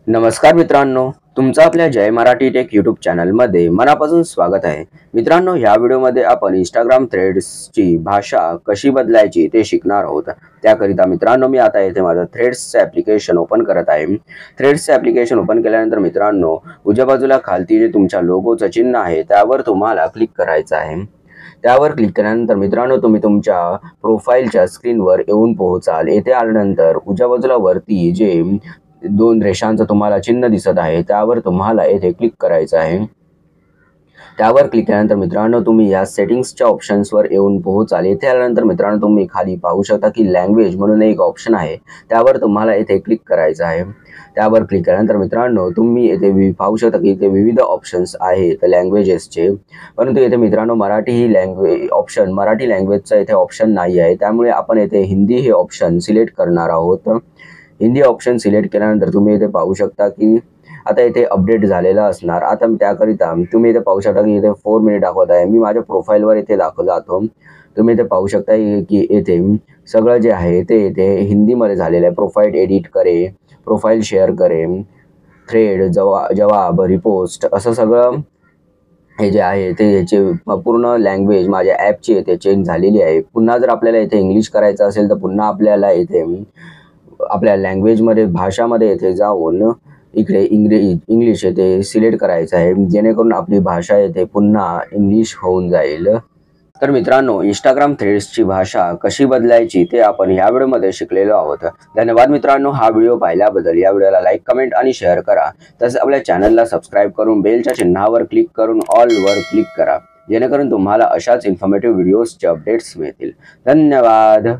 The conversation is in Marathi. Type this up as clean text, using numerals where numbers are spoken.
नमस्कार मित्रांनो, तुमचं आपल्या जय मराठी टेक यूट्यूब चॅनलमध्ये मनापासून स्वागत आहे. मित्रांनो, या व्हिडिओमध्ये आपण इंस्टाग्राम थ्रेड्सची भाषा कशी बदलायची ते शिकणार आहोत. त्याकरिता मित्रांनो, मी आता येथे माझं थ्रेड्सचं ॲप्लिकेशन ओपन करत आहे. थ्रेड्सचं ॲप्लिकेशन ओपन केल्यानंतर मित्रांनो, उजव्या बाजूला खालती जे तुमच्या लोगोचं चिन्ह आहे त्यावर तुम्हाला क्लिक करायचं आहे. त्यावर क्लिक केल्यानंतर मित्रांनो, तुम्ही तुमच्या प्रोफाईलच्या स्क्रीनवर येऊन पोहोचाल. येथे आल्यानंतर उजव्या बाजूला वरती जे दोन रेषांचं तुम्हाला चिन्ह दिसत आहे त्यावर तुम्हाला येथे क्लिक करायचं आहे. त्यावर क्लिक केल्यानंतर मित्रांनो, तुम्ही या सेटिंग्सच्या ऑप्शन्सवर येऊन पोहोचाल. येथे आल्यानंतर मित्रांनो, तुम्ही खाली पाहू शकता की लँग्वेज म्हणून एक ऑप्शन आहे, त्यावर तुम्हाला येथे क्लिक करायचं आहे. त्यावर क्लिक केल्यानंतर मित्रांनो, तुम्ही येथे पाहू शकता की इथे विविध ऑप्शन्स आहेत लँग्वेजेसचे, परंतु येथे मित्रांनो मराठी ही मराठी लँग्वेजचा इथे ऑप्शन नाही आहे. त्यामुळे आपण येथे हिंदी हे ऑप्शन सिलेक्ट करणार आहोत. हिंदी ऑप्शन सिलेक्ट केल्यानंतर तुम्ही इथे पाहू शकता की आता इथे अपडेट झालेला असणार. आता त्याकरिता तुम्ही इथे पाहू शकता की इथे 4 मिनिट दाखवत आहे. मी माझ्या प्रोफाईलवर इथे जातो. तुम्ही इथे पाहू शकता की येथे सगळं जे आहे ते इथे हिंदीमध्ये झालेलं आहे. प्रोफाईल एडिट करे, प्रोफाईल शेअर करे, थ्रेड, जवाब, रिपोस्ट असं सगळं हे जे आहे ते याचे पूर्ण लँग्वेज माझ्या ॲपची येथे चेंज झालेली आहे. पुन्हा जर आपल्याला इथे इंग्लिश करायचं असेल तर पुन्हा आपल्याला इथे आपल्या लँग्वेजमध्ये भाषामध्ये येथे जाऊन इकडे इंग्लिश येथे सिलेक्ट करायचं आहे, जेणेकरून आपली भाषा येथे पुन्हा इंग्लिश होऊन जाईल. तर मित्रांनो, इंस्टाग्राम थ्रेड्सची भाषा कशी बदलायची ते आपण ह्या व्हिडिओमध्ये शिकलेलो आहोत. धन्यवाद मित्रांनो, हा व्हिडिओ पाहिल्याबद्दल. या व्हिडिओला लाईक, कमेंट आणि शेअर करा. तसेच आपल्या चॅनलला सबस्क्राईब करून बेलच्या चिन्हावर क्लिक करून ऑलवर क्लिक करा, जेणेकरून तुम्हाला अशाच इन्फॉर्मेटिव्ह व्हिडिओजचे अपडेट्स मिळतील. धन्यवाद.